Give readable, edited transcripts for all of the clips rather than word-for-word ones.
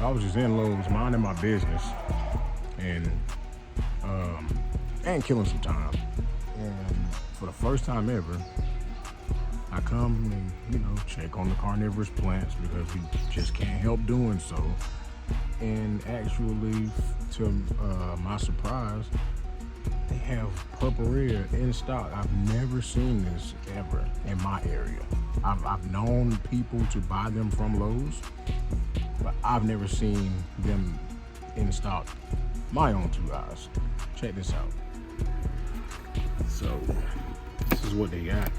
I was just in Lowe's, minding my business, and killing some time. And for the first time ever, I come and check on the carnivorous plants because we just can't help doing so. And actually, to my surprise, they have purple red in stock. I've never seen this ever in my area. I've known people to buy them from Lowe's, but I've never seen them in stock. My own two eyes. Check this out. So, this is what they got.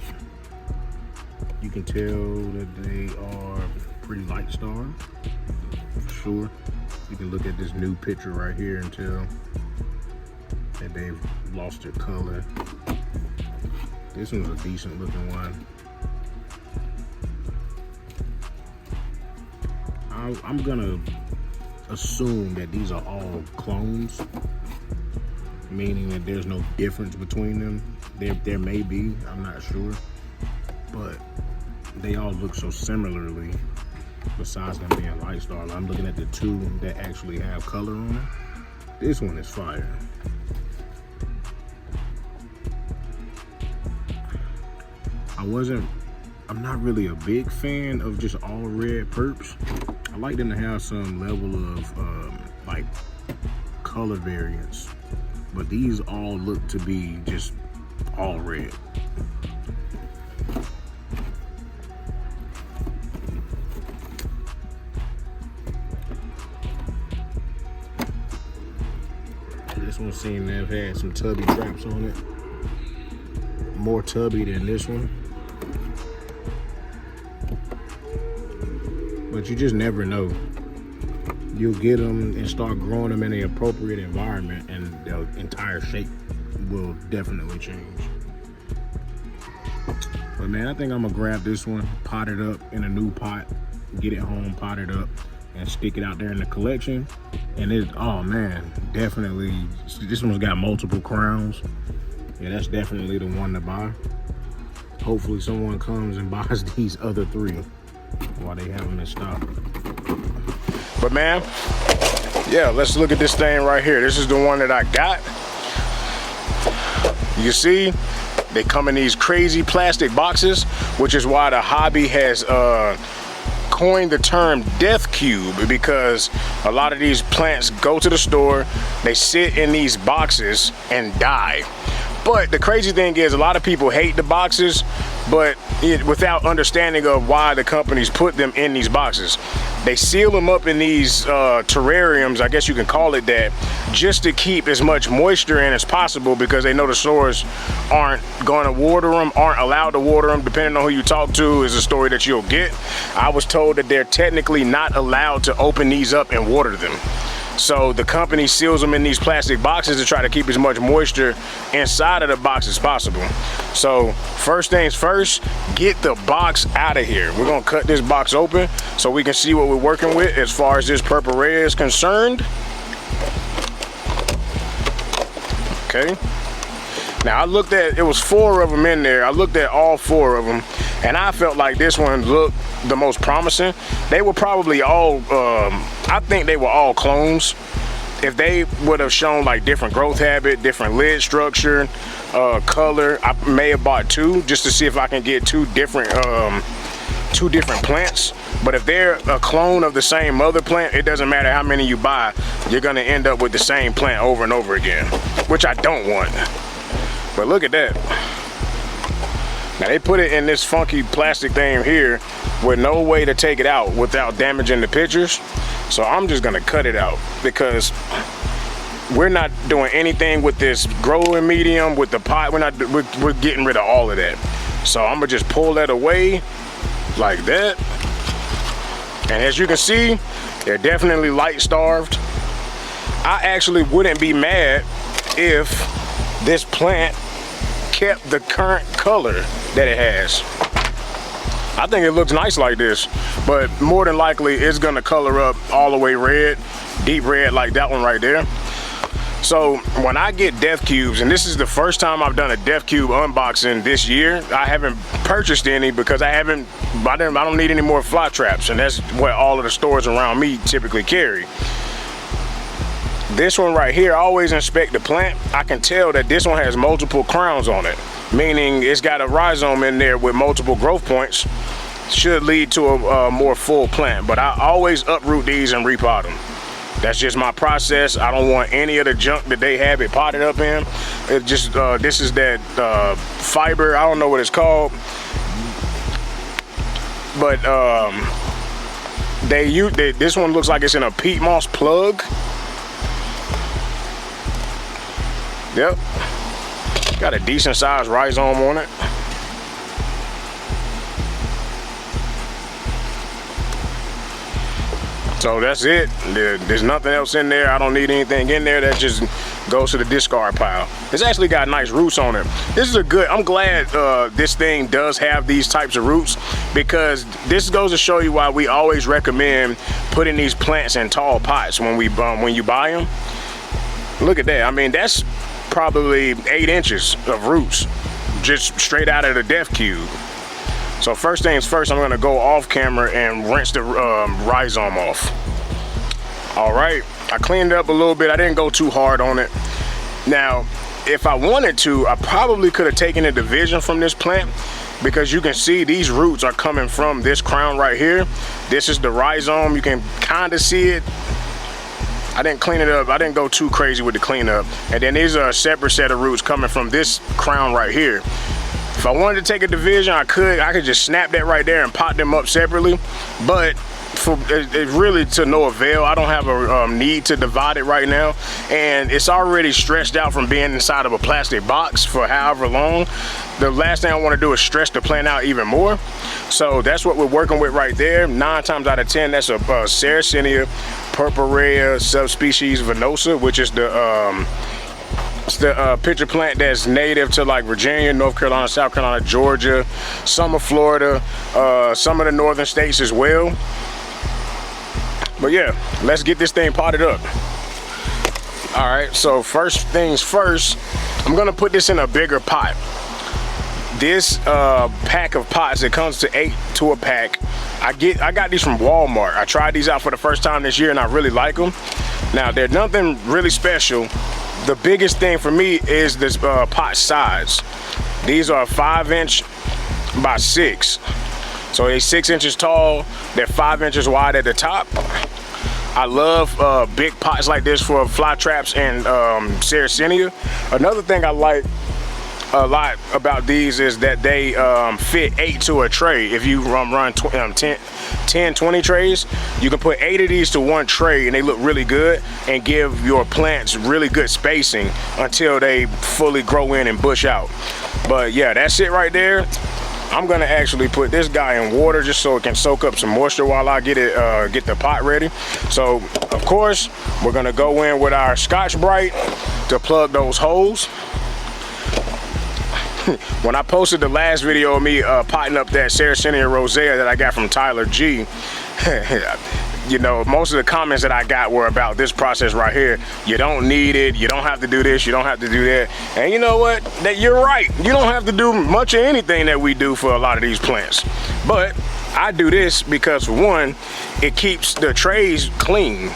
You can tell that they are pretty light starved, for sure. You can look at this new picture right here and tell that they've lost their color. This one's a decent looking one. I'm gonna assume that these are all clones, meaning that there's no difference between them. There may be, I'm not sure, but they all look so similarly. Besides them being light starved, I'm looking at the two that actually have color on them. This one is fire. I'm not really a big fan of just all red perps. I like them to have some level of like color variance, but these all look to be just all red. This one seemed to have had some tubby traps on it. More tubby than this one. But you just never know. You'll get them and start growing them in the appropriate environment and the entire shape will definitely change. But man, I think I'm gonna grab this one, pot it up in a new pot, get it home, pot it up, and stick it out there in the collection. And oh man, definitely, this one's got multiple crowns. Yeah, that's definitely the one to buy. Hopefully someone comes and buys these other three while they have them in stock. But man, yeah, let's look at this thing right here. This is the one that I got. You see, they come in these crazy plastic boxes, which is why the hobby has coined the term death cube, because a lot of these plants go to the store, they sit in these boxes and die. But the crazy thing is, a lot of people hate the boxes, but without understanding of why the companies put them in these boxes. They seal them up in these terrariums, I guess you can call it that, just to keep as much moisture in as possible, because they know the stores aren't going to water them, aren't allowed to water them. Depending on who you talk to is a story that you'll get. I was told that they're technically not allowed to open these up and water them. So the company seals them in these plastic boxes to try to keep as much moisture inside of the box as possible. So first things first, get the box out of here. We're gonna cut this box open so we can see what we're working with as far as this purple red is concerned. Okay. Now I looked at, it was 4 of them in there. I looked at all 4 of them and I felt like this one looked the most promising. They were probably all, I think they were all clones. If they would have shown like different growth habit, different lid structure, color, I may have bought 2 just to see if I can get 2 different plants. But if they're a clone of the same mother plant, it doesn't matter how many you buy, you're gonna end up with the same plant over and over again, which I don't want. But look at that. Now they put it in this funky plastic thing here with no way to take it out without damaging the pictures. So I'm just gonna cut it out because we're not doing anything with this growing medium, with the pot. We're getting rid of all of that. So I'm gonna just pull that away like that. And as you can see, they're definitely light starved. I actually wouldn't be mad if this plant kept the current color that it has. I think it looks nice like this, but more than likely it's gonna color up all the way red, deep red like that one right there. So when I get death cubes, and this is the first time I've done a death cube unboxing this year, I haven't purchased any because I don't need any more fly traps, and that's what all of the stores around me typically carry. This one right here, I always inspect the plant. I can tell that this one has multiple crowns on it, meaning it's got a rhizome in there with multiple growth points. Should lead to a more full plant, but I always uproot these and repot them. That's just my process. I don't want any of the junk that they have it potted up in. It just this is that fiber, I don't know what it's called, but this one looks like it's in a peat moss plug. Yep, got a decent sized rhizome on it. So that's it. There's nothing else in there. I don't need anything in there. That just goes to the discard pile. It's actually got nice roots on it. This is I'm glad this thing does have these types of roots, because this goes to show you why we always recommend putting these plants in tall pots when you buy them. Look at that. I mean, that's probably 8 inches of roots just straight out of the death cube. So first things first, I'm gonna go off camera and rinse the rhizome off. All right, I cleaned it up a little bit. I didn't go too hard on it. Now, if I wanted to, I probably could have taken a division from this plant, because you can see these roots are coming from this crown right here. This is the rhizome. You can kind of see it. I didn't clean it up. I didn't go too crazy with the cleanup. And then these are a separate set of roots coming from this crown right here. If I wanted to take a division, I could just snap that right there and pot them up separately, but it's really to no avail. I don't have a need to divide it right now, and it's already stretched out from being inside of a plastic box for however long. The last thing I want to do is stress the plant out even more. So that's what we're working with right there. 9 times out of 10, that's a Sarracenia purpurea subspecies venosa, which is the pitcher plant that's native to like Virginia, North Carolina, South Carolina, Georgia, some of Florida, some of the northern states as well. But yeah, let's get this thing potted up. All right, so first things first, I'm gonna put this in a bigger pot. This pack of pots, it comes to 8 to a pack. I got these from Walmart. I tried these out for the first time this year and I really like them. Now, they're nothing really special. The biggest thing for me is this pot size. These are 5" by 6. So they're 6 inches tall, they're 5 inches wide at the top. I love big pots like this for fly traps and Sarracenia. Another thing I like a lot about these is that they fit 8 to a tray. If you run 10, 20 trays, you can put 8 of these to one tray and they look really good and give your plants really good spacing until they fully grow in and bush out. But yeah, that's it right there. I'm gonna actually put this guy in water just so it can soak up some moisture while I get the pot ready. So of course, we're gonna go in with our Scotch-Brite to plug those holes. When I posted the last video of me potting up that Sarracenia rosea that I got from Tyler G, you know, most of the comments that I got were about this process right here. You don't need it, you don't have to do this, you don't have to do that. And you know what? You're right. You don't have to do much of anything that we do for a lot of these plants. But I do this because, for one, it keeps the trays clean.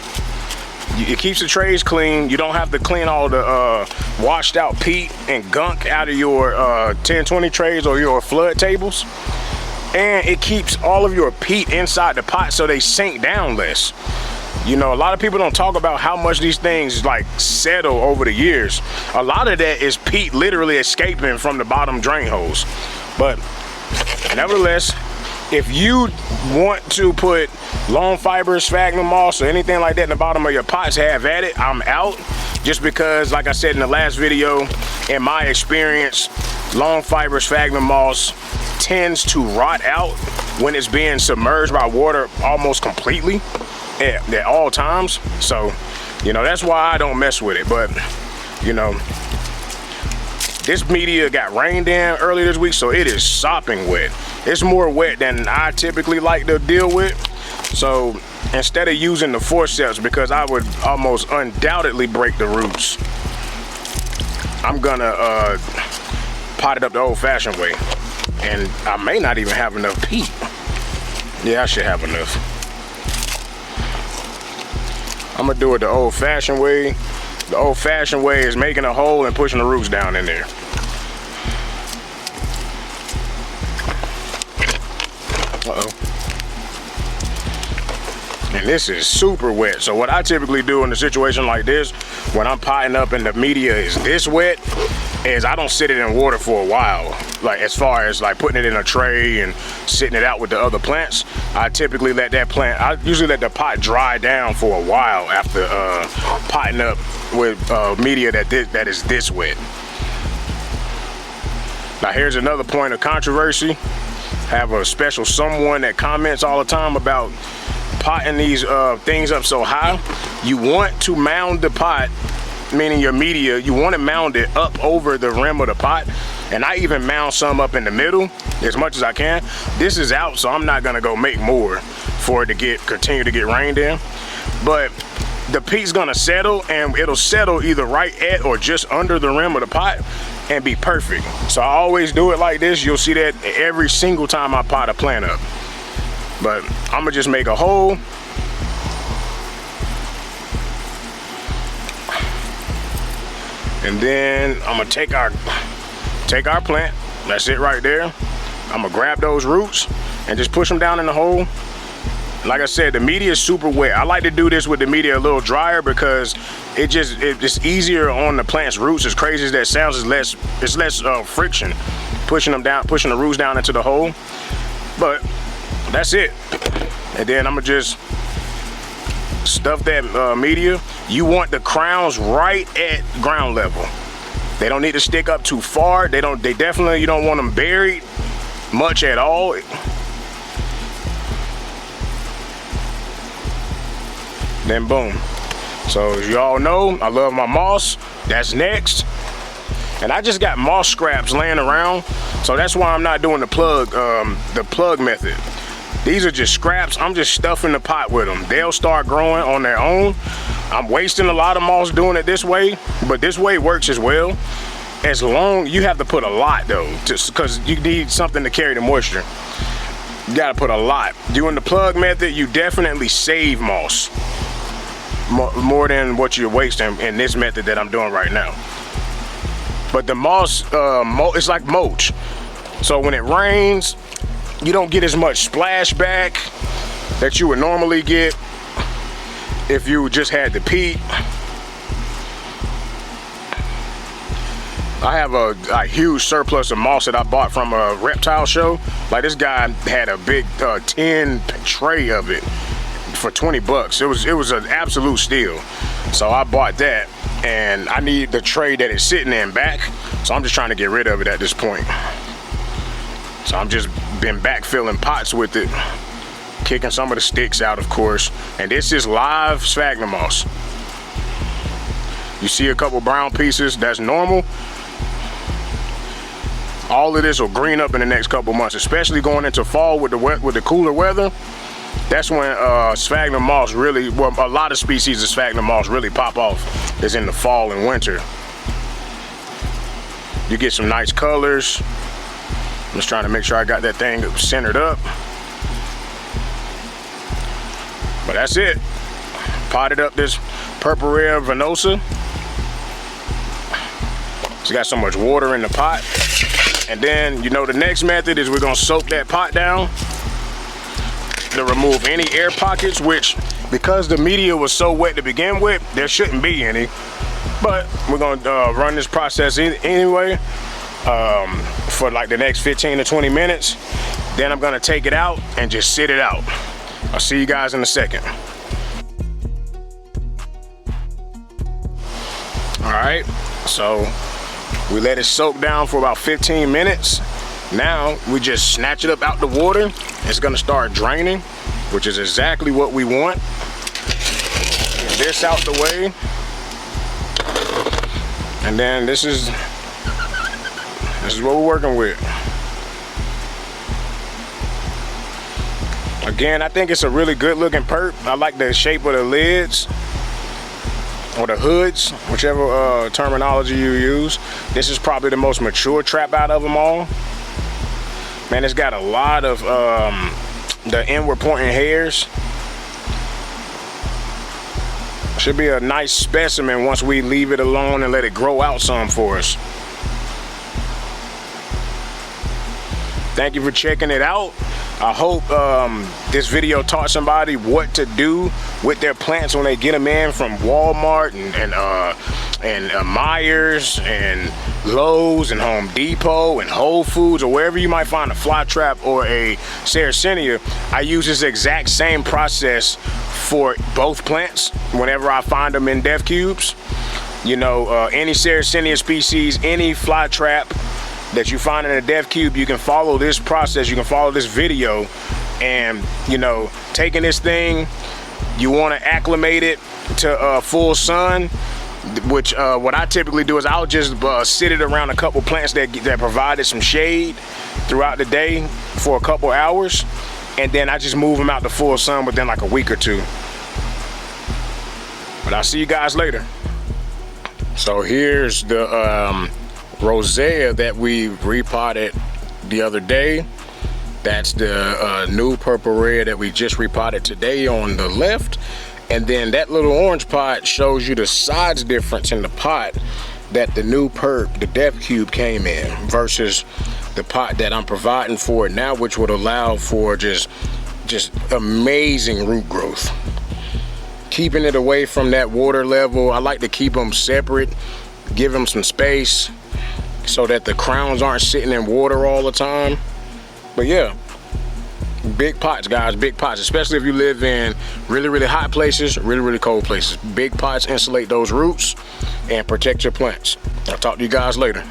It keeps the trays clean. You don't have to clean all the washed out peat and gunk out of your 10, 20 trays or your flood tables. And it keeps all of your peat inside the pot so they sink down less. You know, a lot of people don't talk about how much these things like settle over the years. A lot of that is peat literally escaping from the bottom drain holes. But nevertheless, if you want to put long fiber, sphagnum moss, or anything like that in the bottom of your pots, have at it. I'm out. Just because, like I said in the last video, in my experience, long fiber, sphagnum moss tends to rot out when it's being submerged by water almost completely at all times. So, you know, that's why I don't mess with it. But, you know, this media got rained in earlier this week, so it is sopping wet. It's more wet than I typically like to deal with. So instead of using the forceps, because I would almost undoubtedly break the roots, I'm gonna pot it up the old-fashioned way. And I may not even have enough peat. Yeah, I should have enough. I'm gonna do it the old-fashioned way. The old-fashioned way is making a hole and pushing the roots down in there. Uh-oh. And this is super wet. So what I typically do in a situation like this, when I'm potting up and the media is this wet, is I don't sit it in water for a while. Like as far as like putting it in a tray and sitting it out with the other plants, I typically let that plant, I usually let the pot dry down for a while after potting up with media that is this wet. Now here's another point of controversy. I have a special someone that comments all the time about potting these things up so high. You want to mound the pot, meaning your media, you want to mound it up over the rim of the pot. And I even mound some up in the middle as much as I can. This is out, so I'm not gonna go make more for it to continue to get rained in. But the peat's gonna settle, and it'll settle either right at or just under the rim of the pot and be perfect. So I always do it like this. You'll see that every single time I pot a plant up. But I'm gonna just make a hole. And then I'm gonna take our plant. That's it right there. I'm gonna grab those roots and just push them down in the hole. Like I said, the media is super wet. I like to do this with the media a little drier because it's easier on the plant's roots. As crazy as that sounds, it's less friction pushing the roots down into the hole. But that's it. And then I'm gonna just stuff that media. You want the crowns right at ground level. They don't need to stick up too far. You don't want them buried much at all. Then boom. So as you all know, I love my moss. That's next. And I just got moss scraps laying around, so that's why I'm not doing the plug method. These are just scraps. I'm just stuffing the pot with them. They'll start growing on their own. I'm wasting a lot of moss doing it this way, but this way works as well. As long, you have to put a lot though, because you need something to carry the moisture. You gotta put a lot. Doing the plug method, you definitely save moss more than what you're wasting in this method that I'm doing right now. But the moss, it's like mulch. So when it rains, you don't get as much splashback that you would normally get if you just had the peat. I have a huge surplus of moss that I bought from a reptile show. Like this guy had a big tin tray of it for 20 bucks. It was an absolute steal. So I bought that, and I need the tray that it's sitting in back. So I'm just trying to get rid of it at this point. So I'm just been backfilling pots with it, kicking some of the sticks out, of course. And this is live sphagnum moss. You see a couple brown pieces, that's normal. All of this will green up in the next couple months, especially going into fall with the cooler weather. That's when sphagnum moss really, well, a lot of species of sphagnum moss really pop off, is in the fall and winter. You get some nice colors. I'm just trying to make sure I got that thing centered up. But that's it. Potted up this purple rare venosa. It's got so much water in the pot. And then, you know, the next method is we're gonna soak that pot down to remove any air pockets, which, because the media was so wet to begin with, there shouldn't be any. But we're gonna run this process anyway for like the next 15 to 20 minutes. Then I'm gonna take it out and just sit it out. I'll see you guys in a second. All right, so we let it soak down for about 15 minutes. Now we just snatch it up out the water. It's gonna start draining, which is exactly what we want. Get this out the way. And then this is what we're working with. Again, I think it's a really good looking perp. I like the shape of the lids, or the hoods, whichever terminology you use. This is probably the most mature trap out of them all. Man, it's got a lot of the inward pointing hairs. Should be a nice specimen once we leave it alone and let it grow out some for us. Thank you for checking it out. I hope this video taught somebody what to do with their plants when they get them in from Walmart and Myers and Lowe's and Home Depot and Whole Foods, or wherever you might find a fly trap or a Sarracenia. I use this exact same process for both plants whenever I find them in death cubes. You know, any Sarracenia species, any fly trap that you find in a death cube, you can follow this process, you can follow this video, and you know, taking this thing, you want to acclimate it to full sun, which what I typically do is I'll just sit it around a couple plants that provided some shade throughout the day for a couple hours, and then I just move them out to full sun within like a week or two. But I'll see you guys later. So here's the Rosea that we repotted the other day. That's the new purple red that we just repotted today on the left. And then that little orange pot shows you the size difference in the pot that the new perp, the death cube, came in versus the pot that I'm providing for it now, which would allow for just amazing root growth. Keeping it away from that water level. I like to keep them separate, give them some space so that the crowns aren't sitting in water all the time. But yeah, big pots, guys, big pots, especially if you live in really, really hot places, really, really cold places. Big pots insulate those roots and protect your plants. I'll talk to you guys later.